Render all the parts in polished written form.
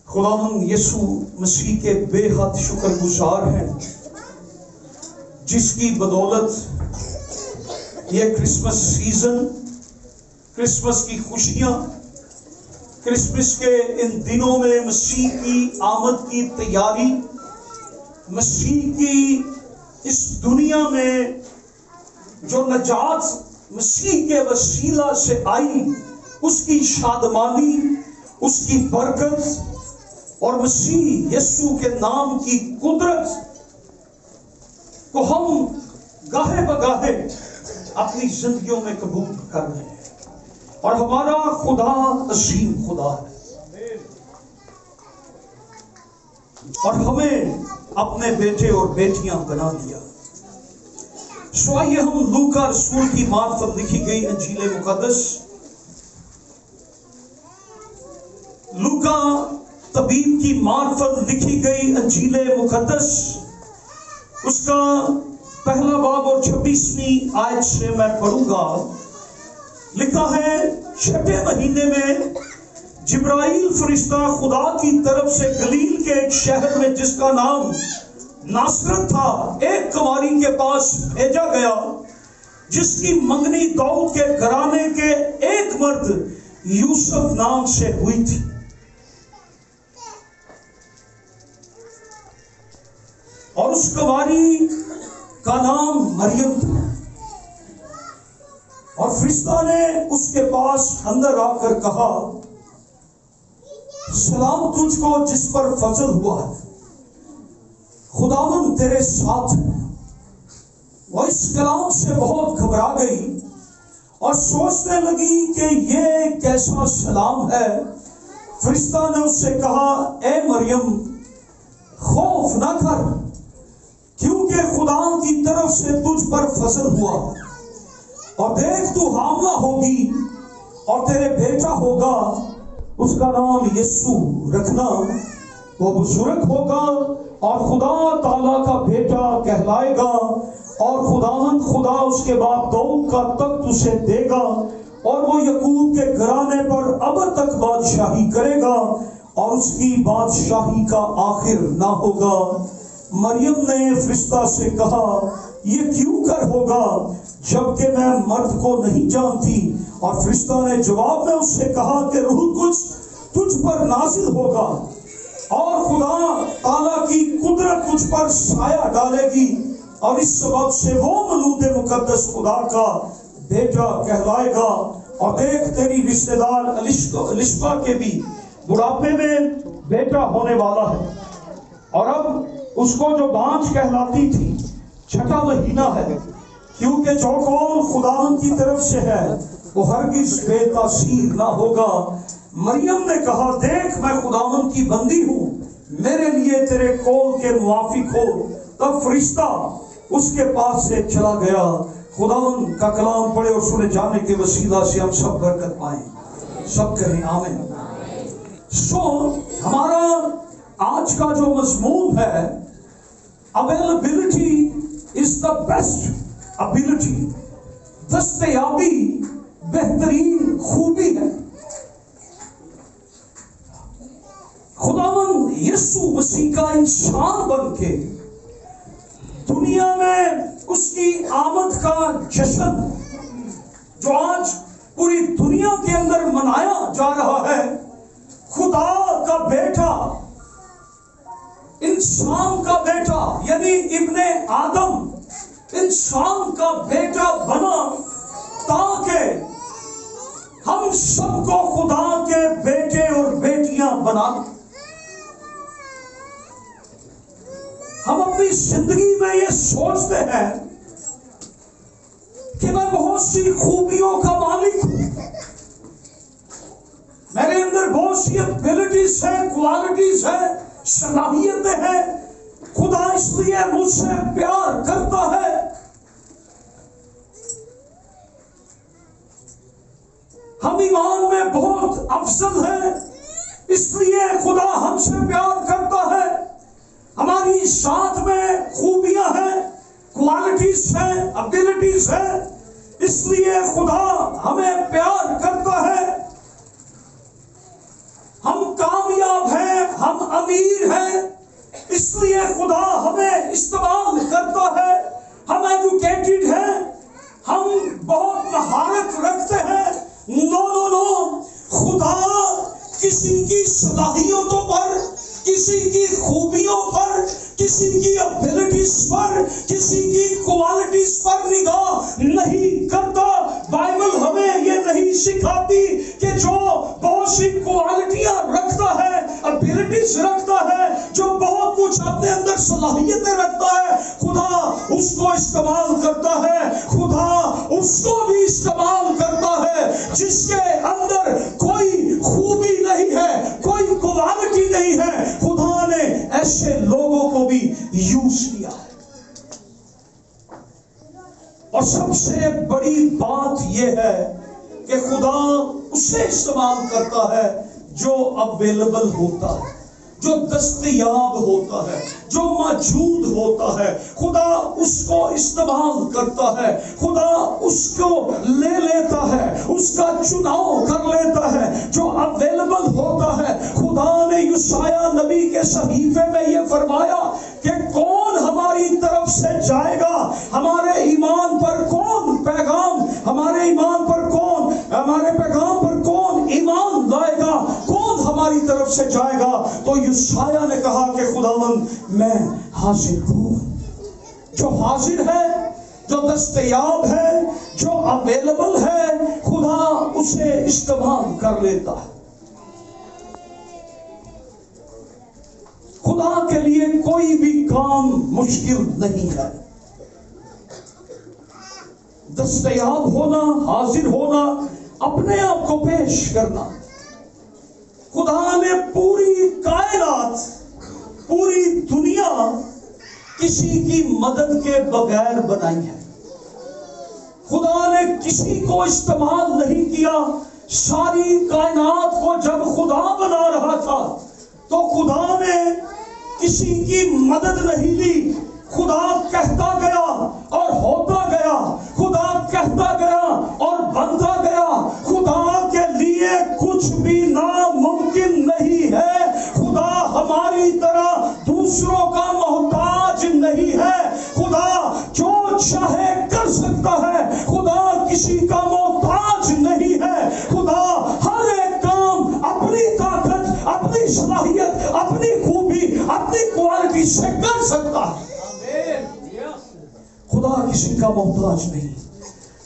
خداوند یسوع مسیح کے بے حد شکر گزار ہیں، جس کی بدولت یہ کرسمس سیزن، کرسمس کی خوشیاں، کرسمس کے ان دنوں میں مسیح کی آمد کی تیاری، مسیح کی اس دنیا میں جو نجات مسیح کے وسیلہ سے آئی، اس کی شادمانی، اس کی برکت اور مسیح یسوع کے نام کی قدرت کو ہم گاہے بگاہے اپنی زندگیوں میں قبول کر رہے ہیں، اور ہمارا خدا عظیم خدا ہے، اور ہمیں اپنے بیٹے اور بیٹیاں بنا دیا۔ سو آئیے ہم لوکا رسول کی معرفت لکھی گئی انجیل مقدس، لوکا طبیب کی معرفت لکھی گئی انجیل مقدس، اس کا پہلا باب اور 26ویں آیت سے میں پڑھوں گا۔ لکھا ہے، چھٹے مہینے میں جبرائیل فرشتہ خدا کی طرف سے گلیل کے ایک شہر میں جس کا نام ناصرت تھا، ایک کنواری کے پاس بھیجا گیا، جس کی منگنی داؤد کے گھرانے کے ایک مرد یوسف نام سے ہوئی تھی۔ اور اس کنواری کا نام مریم تھا، اور فرشتہ نے اس کے پاس اندر آ کر کہا، سلام تجھ کو جس پر فضل ہوا ہے، خداوند تیرے ساتھ ہے۔ وہ اس کلام سے بہت گھبرا گئی اور سوچنے لگی کہ یہ کیسا سلام ہے۔ فرشتہ نے اس سے کہا، اے مریم، خوف نہ کر، کیونکہ خدا کی طرف سے تجھ پر فضل ہوا، اور دیکھ تو حاملہ ہوگی اور تیرے بیٹا ہوگا، اس کا نام یسوع رکھنا۔ وہ بزرگ ہوگا اور خدا تعالیٰ کا بیٹا کہلائے گا، اور خداوند خدا اس کے باپ داؤد کا تخت اسے دے گا، اور وہ یعقوب کے گھرانے پر ابد تک بادشاہی کرے گا، اور اس کی بادشاہی کا آخر نہ ہوگا۔ مریم نے فرشتہ سے کہا، یہ کیوں کر ہوگا جبکہ میں مرد کو نہیں جانتی؟ اور فرشتہ نے جواب میں اس سے کہا کہ روح القدس تجھ پر نازل ہوگا، اور خدا تعالیٰ کی قدرت تجھ پر سایہ ڈالے گی، اور اس سبب سے وہ مولود مقدس خدا کا بیٹا کہلائے گا۔ اور دیکھ، تیری رشتہ دار الشبہ کے بھی بڑھاپے میں بیٹا ہونے والا ہے، اور اب اس کو جو بانجھ کہلاتی تھی، چھٹا مہینہ ہے، کیونکہ جو قول خداوند کی طرف سے ہے وہ ہرگز بے تاثیر نہ ہوگا۔ مریم نے کہا، دیکھ میں خداوند کی بندی ہوں، میرے لیے تیرے قول کے موافق ہو۔ تب فرشتہ اس کے پاس سے چلا گیا۔ خداوند کا کلام پڑھے اور سنے جانے کے وسیلہ سے ہم سب برکت پائیں، سب کہیں آمین۔ سو ہمارا آج کا جو مضمون ہے، availability is the best ability, دستیابی بہترین خوبی ہے۔ خداوند یسوع مسیح کا انسان بن کے دنیا میں اس کی آمد کا جشن جو آج پوری دنیا کے اندر منایا جا رہا ہے، خدا کا بیٹا، انسان کا بیٹا یعنی ابن آدم انسان کا بیٹا بنا، تاکہ ہم سب کو خدا کے بیٹے اور بیٹیاں بنا دیں۔ ہم اپنی زندگی میں یہ سوچتے ہیں کہ میں بہت سی خوبیوں کا مالک ہوں، میرے اندر بہت سی ایبلٹیز ہیں، کوالٹیز ہیں، صلاحیتیں ہیں، خدا اس لیے مجھ سے پیار کرتا ہے۔ ہم ایمان میں بہت افضل ہیں، اس لیے خدا ہم سے پیار کرتا ہے۔ ہماری ذات میں خوبیاں ہیں، کوالٹیز ہیں، ابیلٹیز ہیں، اس لیے خدا ہمیں پیار کرتا ہے۔ ہم کامیاب ہیں، امیر ہیں اس لیے خدا ہمیں استعمال کرتا ہے، ہم ایجوکیٹڈ ہیں، ہم بہت مہارت رکھتے ہیں. نو نو نو، خدا کسی کی صلاحیتوں پر، کسی کی خوبیوں پر، کسی کی ابیلٹیز پر، کسی کی کوالٹیز پر نگاہ نہیں کرتا. بائبل ہمیں یہ نہیں سکھاتی کہ جو بہت سی کوالٹیاں رکھتا ہے، ابیلٹیز رکھتا ہے، جو بہت کچھ اپنے اندر صلاحیتیں رکھتا ہے، خدا اس کو استعمال کرتا ہے. خدا اس کو بھی استعمال کرتا ہے جس کے اندر کوئی خوبی نہیں ہے، کوئی کوالٹی نہیں ہے. خدا نے ایسے لوگوں کو بھی یوز کیا ہے. اور سب سے بڑی بات یہ ہے کہ خدا اسے استعمال کرتا ہے جو اویلیبل ہوتا ہے، جو دستیاب ہوتا ہے، جو موجود ہوتا ہے. خدا اس کو استعمال کرتا ہے، خدا اس کو لے لیتا ہے، اس کا چناؤ کر لیتا ہے جو اویلیبل ہوتا ہے. خدا نے یسایہ نبی کے صحیفے میں یہ فرمایا کہ کون ہماری طرف سے جائے گا، ہمارے ایمان پر کون پیغام، ہمارے ایمان پر کون، ہمارے پیغام پر کون ایمان لائے گا، کون ہماری طرف سے جائے گا. تو یسایہ نے کہا کہ خداوند میں حاضر ہوں. جو حاضر ہے، جو دستیاب ہے، جو اویلیبل ہے، خدا اسے استعمال کر لیتا ہے. خدا کے لیے کوئی بھی کام مشکل نہیں ہے. دستیاب ہونا، حاضر ہونا، اپنے آپ کو پیش کرنا. خدا نے پوری کائنات، پوری دنیا کسی کی مدد کے بغیر بنائی ہے. خدا نے کسی کو استعمال نہیں کیا. ساری کائنات کو جب خدا بنا رہا تھا تو خدا نے کسی کی مدد نہیں لی. خدا کہتا گیا اور ہوتا گیا، خدا کہتا گیا اور بنتا گیا. خدا کے لیے کچھ بھی ناممکن نہیں ہے. خدا ہماری طرح دوسروں کا محتاج نہیں ہے. خدا جو چاہے کر سکتا ہے. خدا کسی کا محتاج نہیں ہے. خدا ہر ایک کام اپنی طاقت، اپنی صلاحیت، اپنی خوبی، اپنی کوالٹی سے کر سکتا ہے. خدا کسی کا محتاج نہیں.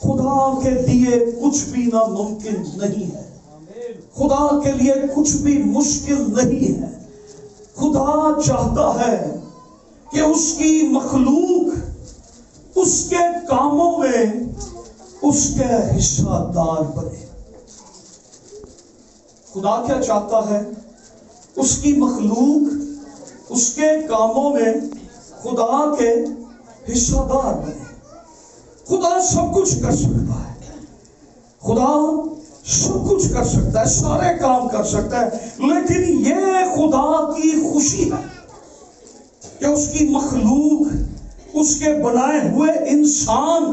خدا کے لیے کچھ بھی ناممکن نہیں ہے. خدا کے لیے کچھ بھی مشکل نہیں ہے. خدا چاہتا ہے کہ اس کی مخلوق اس کے کاموں میں اس کے حصہ دار بنے. خدا کیا چاہتا ہے؟ اس کی مخلوق اس کے کاموں میں خدا کے حصہ دار بنے. خدا سب کچھ کر سکتا ہے. خدا سب کچھ کر سکتا ہے، سارے کام کر سکتا ہے. لیکن یہ خدا کی خوشی ہے کہ اس کی مخلوق، اس کے بنائے ہوئے انسان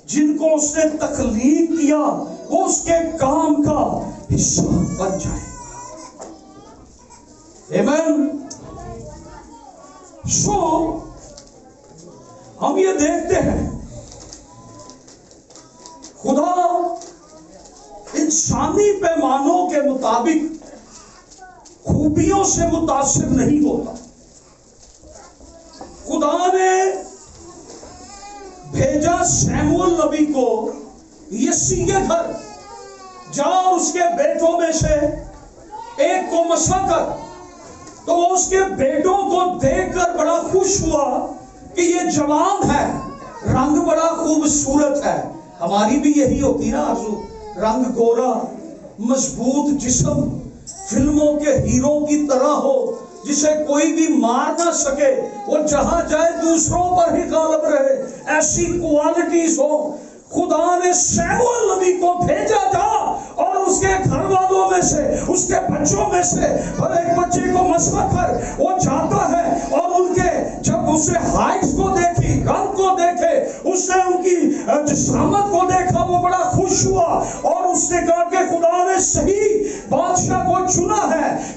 جن کو اس نے تخلیق کیا، وہ اس کے کام کا حصہ بن جائے. آمین. سو ہم یہ دیکھتے ہیں خدا انسانی پیمانوں کے مطابق خوبیوں سے متاثر نہیں ہوتا. خدا نے بھیجا سیموئیل نبی کو یسی کے گھر، جا اس کے بیٹوں میں سے ایک کو مسا کر. تو وہ اس کے بیٹوں کو دیکھ کر بڑا خوش ہوا کہ یہ جوان ہے، رنگ بڑا خوبصورت ہے. ہماری بھی یہی ہوتی نا آرزو، رنگ گورا، مضبوط جسم، فلموں کے ہیرو کی طرح ہو، جسے کوئی بھی مار نہ سکے، وہ جہاں جائے دوسروں پر ہی غالب رہے، ایسی کوالٹیز ہو. خدا نے سیموئیل نبی کو بھیجا تھا اور اس کے گھر والوں میں سے، اس کے بچوں میں سے ایک بچے کو مسا کر وہ جاتا ہے. اور ان کے جب اس نے ہائٹس کو دیکھی، رنگ کو دیکھے، اس نے ان کی جسامت کو دیکھا، وہ بڑا خوش ہوا. اور اس نے کہا کہ خدا نے صحیح بادشاہ کو چنا ہے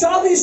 40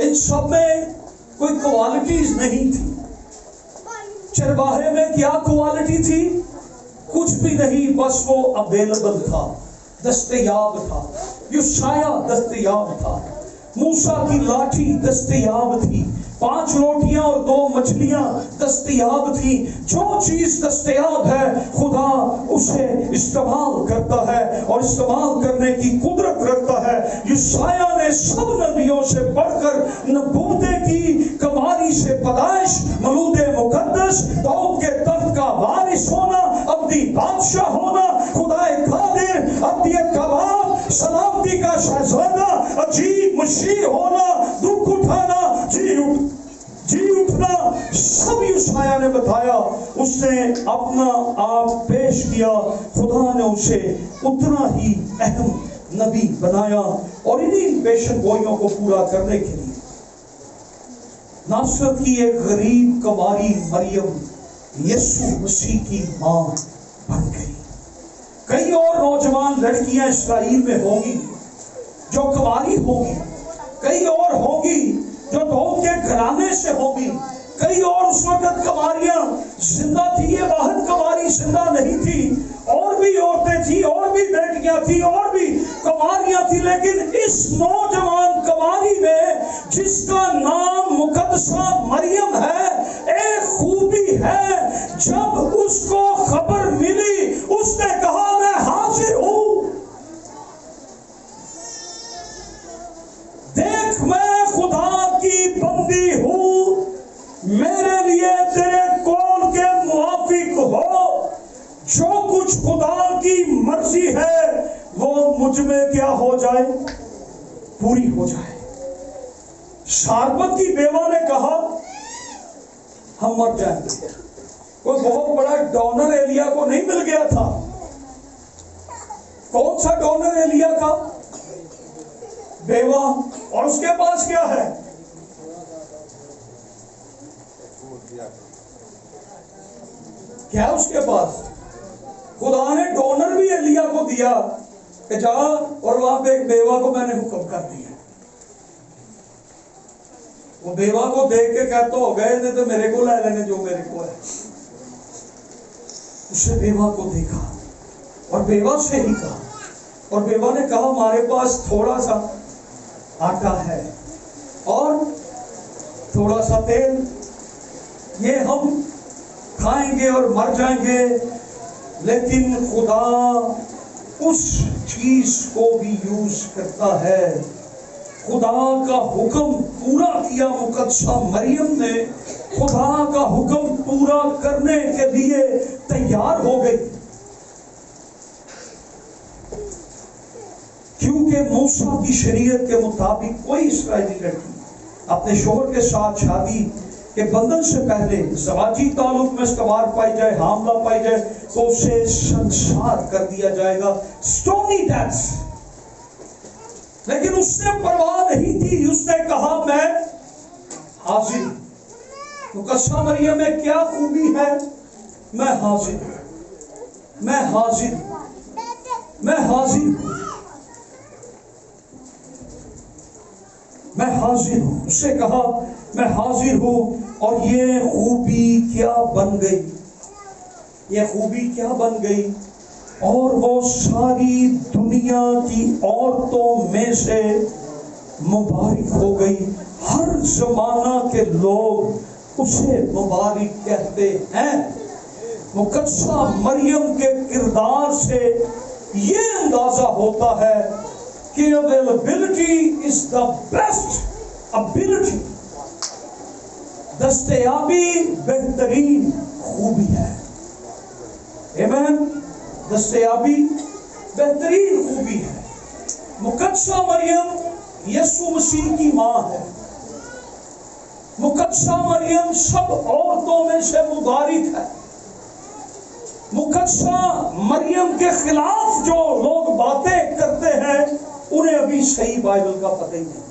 ان سب میں کوئی کوالٹیز نہیں تھی. چرواہے میں کیا کوالٹی تھی؟ کچھ بھی نہیں، بس وہ اویلیبل تھا، دستیاب تھا. یوشیا دستیاب تھا، موسیٰ کی لاٹھی دستیاب تھی، 5 روٹیاں اور 2 مچھلیاں دستیاب تھی. جو چیز دستیاب ہے خدا اسے استعمال کرتا ہے اور استعمال کرنے کی قدرت رکھتا ہے. یشعیاء نے سب نبیوں سے بڑھ کر نبوتیں کی. کماری سے پیدائش، مولود مقدس، داؤد کے تخت کا وارث ہونا، ابدی بادشاہ ہونا، خدا قادر، ابدیت کا باپ، سلامتی کا شہزادہ، عجیب مسیح ہونا، دکھ اٹھانا، جی اٹھنا، سب یشعیاء نے بتایا. اس نے اپنا آپ پیش کیا. خدا نے اسے اتنا ہی اہم نبی بنایا. اور انہی پیشن گوئیوں کو پورا کرنے کے لیے ناصرت کی ایک غریب کماری مریم یسوع مسیح کی ماں بن گئی. کئی اور نوجوان لڑکیاں اسرائیل میں ہوں گی جو کماری ہوں گی، کئی اور ہوں گی جو داؤد کے گھرانے سے ہوگی، کئی اور اس وقت کماریاں زندہ تھی. یہ واحد کماری زندہ نہیں تھی، اور بھی عورتیں تھی، اور بھی بیٹیاں تھی، اور بھی کماریاں تھی. لیکن اس نوجوان کماری میں جس کا نام مقدسہ مریم ہے، ایک خوبی ہے. جب اس کو خبر ملی اس نے کہا میں حاضر ہوں، دیکھ میں خدا کی بندی ہوں، میرے لیے تیرے قول کے موافق ہو. جو کچھ خدا کی مرضی ہے وہ مجھ میں کیا ہو جائے، پوری ہو جائے. سارپت کی بیوہ نے کہا ہم مر جائیں گے. کوئی بہت بڑا ڈونر ایلیا کو نہیں مل گیا تھا. کون سا ڈونر ایلیا کا؟ بیوہ. اور اس کے پاس کیا ہے؟ کیا اس کے پاس؟ خدا نے ڈونر بھی ایلیا کو دیا کہ جا اور وہاں پہ ایک بیوہ کو میں نے حکم کر دیا. وہ بیوہ کو دیکھ کے کہتا ہو گئے نہیں تو میرے کو لے لینے جو میرے کو ہے. اسے بیوہ کو دیکھا اور بیوہ سے ہی کہا، اور بیوہ نے کہا ہمارے پاس تھوڑا سا آٹا ہے اور تھوڑا سا تیل، یہ ہم کھائیں گے اور مر جائیں گے. لیکن خدا اس چیز کو بھی یوز کرتا ہے. خدا کا حکم پورا کیا. مقدسہ مریم نے خدا کا حکم پورا کرنے کے لیے تیار ہو گئی، کیونکہ موسیٰ کی شریعت کے مطابق کوئی اسرائیلی لڑکی اپنے شوہر کے ساتھ شادی کے بندھن سے پہلے زواجی تعلق میں استوار پائی جائے، حاملہ پائی جائے تو اسے سنسار کر دیا جائے گا، سٹونی ڈیتھ. لیکن اس نے پرواہ نہیں تھی. اس نے کہا میں حاضر. مقدسہ مریم میں کیا خوبی ہے؟ میں حاضر، میں حاضر، میں حاضر ہوں، میں حاضر ہوں. اس سے کہا میں حاضر ہوں. اور یہ خوبی کیا بن گئی، یہ خوبی کیا بن گئی؟ اور وہ ساری دنیا کی عورتوں میں سے مبارک ہو گئی. ہر زمانہ کے لوگ اسے مبارک کہتے ہیں. مقدسہ مریم کے کردار سے یہ اندازہ ہوتا ہے کہ availability is the best ability. دستیابی بہترین خوبی ہے. آمین. دستیابی بہترین خوبی ہے. مقدسہ مریم یسوع مسیح کی ماں ہے. مقدسہ مریم سب عورتوں میں سے مبارک ہے. مقدسہ مریم کے خلاف جو لوگ باتیں کرتے ہیں انہیں ابھی صحیح بائبل کا پتہ ہی نہیں.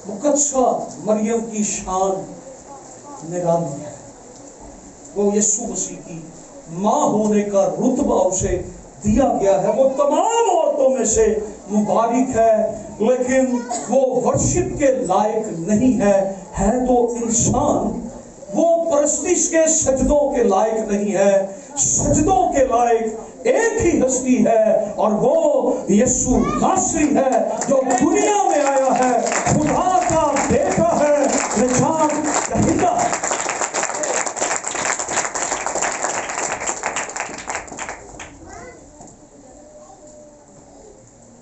مقدسہ مریم کی شان نرالی ہے. وہ یسوع مسیح کی ماں ہونے کا رتبہ اسے دیا گیا ہے وہ تمام عورتوں میں سے مبارک ہے، لیکن وہ ورشپ کے لائق نہیں ہے تو انسان، وہ پرستش کے سجدوں کے لائق نہیں ہے۔ سجدوں کے لائق ایک ہی ہستی ہے اور وہ یسوع ناصری ہے جو دنیا میں آیا ہے، خدا کا بیٹا ہے، نجات دہندہ۔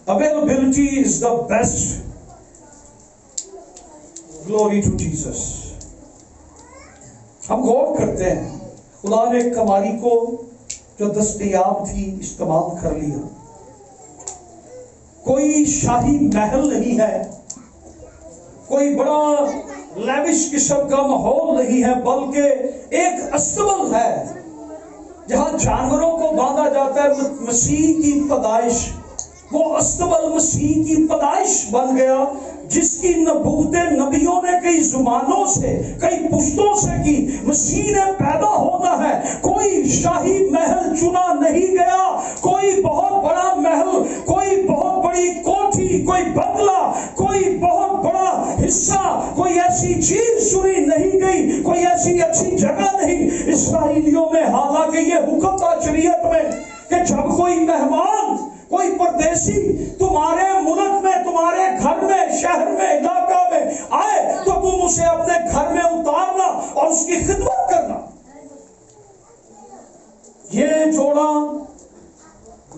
Availability is the best. Glory to Jesus. ہم غور کرتے ہیں خدا نے کماری کو جو دستیاب تھی استعمال کر لیا۔ کوئی شاہی محل نہیں ہے، کوئی بڑا لیوش قسم کا ماحول نہیں ہے، بلکہ ایک استبل ہے جہاں جانوروں کو باندھا جاتا ہے۔ مسیح کی پیدائش، وہ استبل مسیح کی پیدائش بن گیا جس کی نبوتیں نبیوں نے کئی زمانوں سے، کئی پشتوں سے کی۔ مسیح نے پیدا ہونا ہے، کوئی شاہی محل چنا نہیں گیا، کوئی بہت بڑا محل، کوئی بہت بڑی کوٹھی، کوئی بنگلہ، کوئی بہت بڑا حصہ، کوئی ایسی چیز چنی نہیں گئی، کوئی ایسی اچھی جگہ نہیں۔ اسرائیلیوں میں حالانکہ یہ حکم تھا شریعت میں کہ جب کوئی مہمان، کوئی پردیسی تمہارے ملک میں، تمہارے گھر میں، شہر میں، علاقہ میں آئے تو تم اسے اپنے گھر میں اتارنا اور اس کی خدمت کرنا۔ یہ جوڑا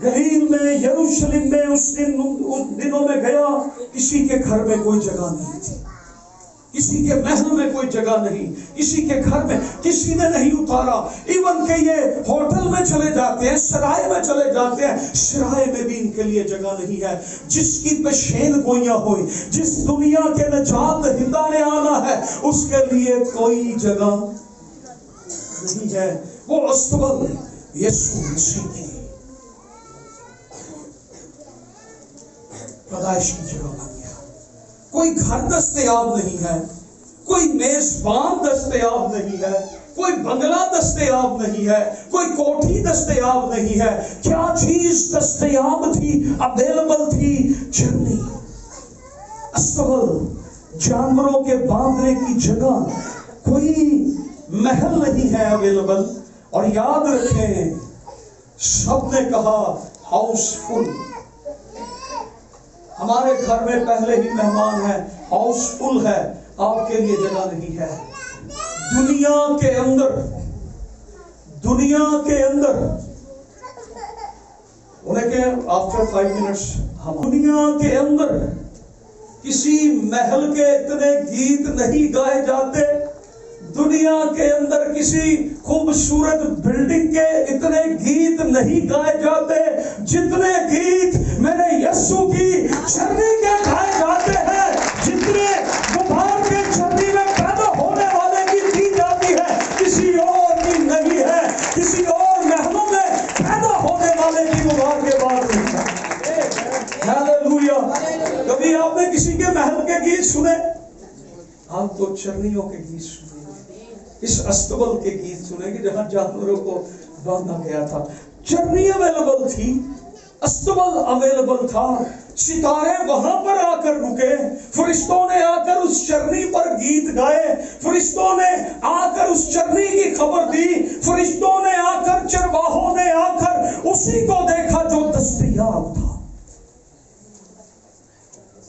گلیل میں، یروشلم میں اس دنوں میں گیا، کسی کے گھر میں کوئی جگہ نہیں تھی، کسی کے محل میں کوئی جگہ نہیں، کسی کے گھر میں کسی نے نہیں اتارا۔ ایون کہ یہ ہوٹل میں چلے جاتے ہیں، سرائے میں چلے جاتے ہیں، سرائے میں بھی ان کے لیے جگہ نہیں ہے۔ جس کی پشین گوئیاں ہوئی، جس دنیا کے نجات دہندہ نے آنا ہے، اس کے لیے کوئی جگہ نہیں ہے۔ وہ استبل یسوع مسیح کی پیدائش کی جگہ بن گیا۔ کوئی گھر دستیاب نہیں ہے، کوئی میزبان دستیاب نہیں ہے، کوئی بنگلہ دستیاب نہیں ہے، کوئی کوٹھی دستیاب نہیں ہے۔ کیا چیز دستیاب تھی، اویلیبل تھی؟ چرنی، استبل، جانوروں کے باندھنے کی جگہ، کوئی محل نہیں ہے اویلیبل۔ اور یاد رکھیں، سب نے کہا ہاؤس فل۔ ہمارے گھر میں پہلے ہی مہمان ہیں، ہاؤس فل ہے، آپ کے لیے جگہ نہیں ہے۔ دنیا کے اندر انہیں کہ آفٹر 5 منٹس دنیا کے اندر کسی محل کے اتنے گیت نہیں گائے جاتے، دنیا کے اندر کسی خوبصورت بلڈنگ کے اتنے گیت نہیں گائے جاتے جتنے گیت میرے یسوع کی چرنی کے گائے جاتے ہیں، جتنے غبار کے چرنی میں پیدا ہونے والے کی دی جاتی ہے، کسی اور کی نہیں ہے، کسی اور محلوں میں پیدا ہونے والے کی غبار کے بعد نہیں ہے۔ ہاللویا! کبھی آپ نے کسی کے محل کے گیت سنے؟ آپ تو چرنیوں کے گیت سنے، اس استبل کے گیت سنے کہ جہاں جانوروں کو باندھا گیا تھا۔ چرنی اویلیبل تھی، استبل اویلیبل تھا، ستارے وہاں پر آ کر رکے، فرشتوں نے آ کر اس چرنی پر گیت گائے، فرشتوں نے آ کر اس چرنی کی خبر دی، فرشتوں نے آ کر، چرواہوں نے آ کر اسی کو دیکھا جو دستیاب تھا۔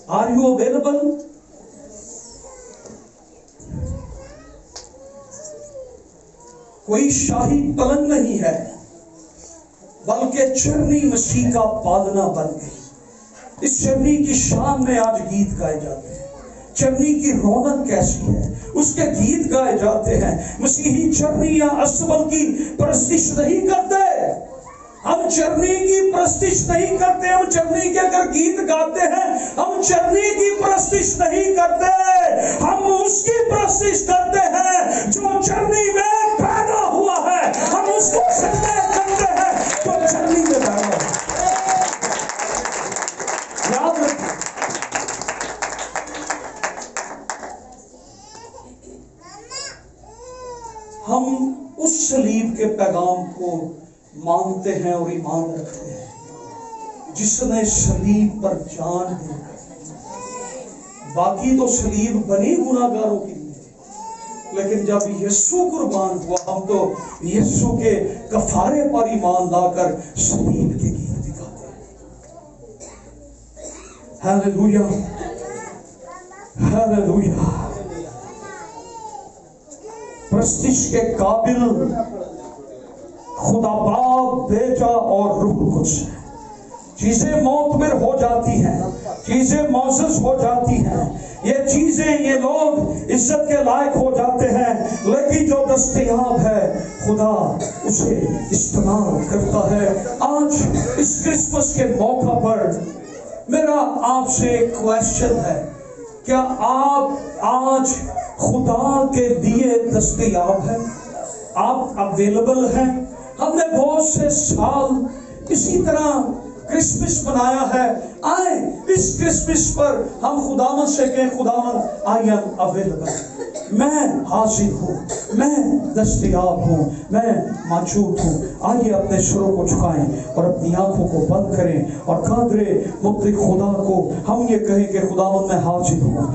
Are you available? کوئی شاہی پلنگ نہیں ہے، بلکہ چرنی مسیح کا پالنا بن گئی۔ اس چرنی کی شان میں آج گیت گائے جاتے ہیں۔ چرنی کی رونق کیسی ہے، اس کے گیت گائے جاتے ہیں۔ مسیحی چرنی یا استبل کی پرستش نہیں کرتے، ہم چرنی کی پرستش نہیں کرتے، ہم چرنی کے اگر گیت گاتے ہیں، ہم چرنی کی پرستش نہیں کرتے، ہم اس کی پرستش کرتے ہیں جو چرنی میں پیدا ہوا ہے، ہم اس کو سجدے کرتے ہیں جو چرنی میں پیدا ہوا ہے۔ یاد رکھیں، ہم اس صلیب کے پیغام کو مانتے ہیں اور ایمان رکھتے ہیں۔ جس نے صلیب پر جان دی. باقی تو صلیب بنی گناہگاروں کے لیے، لیکن جب یسوع قربان ہوا ہم تو یسوع کے کفارے پر ایمان لا کر صلیب کے گیت دکھاتے ہیں. Hallelujah hallelujah. پرستش کے قابل خدا باپ، بیٹا اور روح القدس ہے. چیزیں معتبر ہو جاتی ہیں، چیزیں معزز ہو جاتی ہیں، یہ چیزیں یہ لوگ عزت کے لائق ہو جاتے ہیں، لیکن جو دستیاب ہے خدا اسے استعمال کرتا ہے. آج اس کرسمس کے موقع پر میرا آپ سے ایک کویسچن ہے، کیا آپ آج خدا کے لیے دستیاب ہیں؟ آپ اویلیبل ہیں؟ ہم نے بہت سے سال اسی طرح کرسمس منایا ہے. آئیں اس کرسمس پر ہم خداوند سے کہیں خداوند آئی ایم اویلیبل، میں حاضر ہوں، میں دستیاب ہوں، میں موجود ہوں. آئیے اپنے سروں کو جھکائیں اور اپنی آنکھوں کو بند کریں اور قادر مطلق خدا کو ہم یہ کہیں کہ خداوند میں حاضر ہوں،